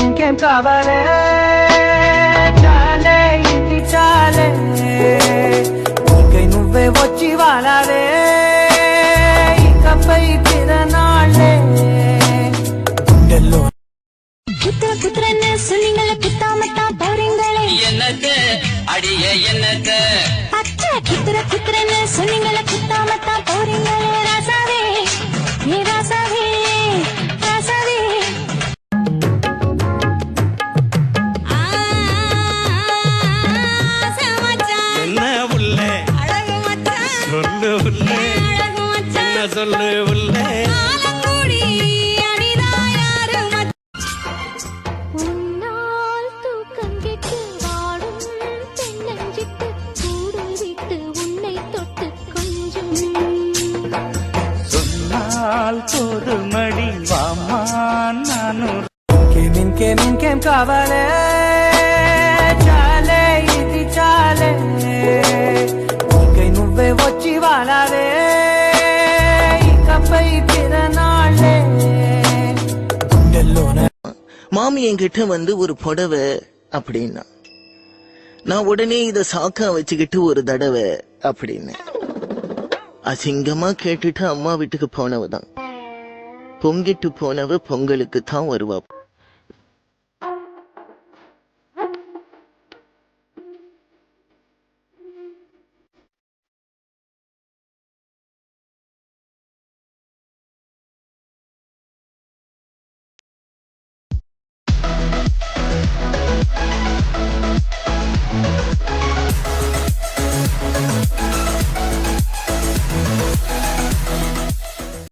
ఇంకేం కావాలే చాలే ఇంటి చాలే నీకై నువ్వే వచ్చి వాడాలే ఇకపై తిరనాళ్ళే గుండెల్లో குத்துறன்னு சொன்னீங்களே குத்தாமட்டா போறீங்களே என்னது அடியே என்னது பச்சை குத்துறன்னு சொன்னீங்களே குத்தாமட்டா போறீங்களே ராசாவே ஏ ராசாவே ராசாவே என்ன உள்ளே அழகு மச்சான் சொல்லு உள்ளே அழகு மச்சான் என்ன சொல்லு உள்ளே ஆலங்குடி அடிதா யாரு உன்னால் தூக்கம் கெட்டு வாடும் தென்னஞ்சிட்டு கூடு விட்டு உன்னை தொட்டு கொஞ்சம் சொன்னால் போதுமடி வாமா நானும் ఇంకేం కావాలే చాలే ఇది చాలే నీకై నువ్వే వచ్చి వాడాలే ఇకపై తిరనాళ్ళే గుండెల్లోన மாமி என்கிட்ட வந்து ஒரு புடவை அப்படின்னா நான் உடனே இத சாக்கா வச்சுக்கிட்டு ஒரு தடவை அப்படின்னு அசிங்கமா கேட்டுட்டு அம்மா வீட்டுக்கு போனவதான் பொங்கிட்டு போனவ பொங்கலுக்கு தான் வருவா.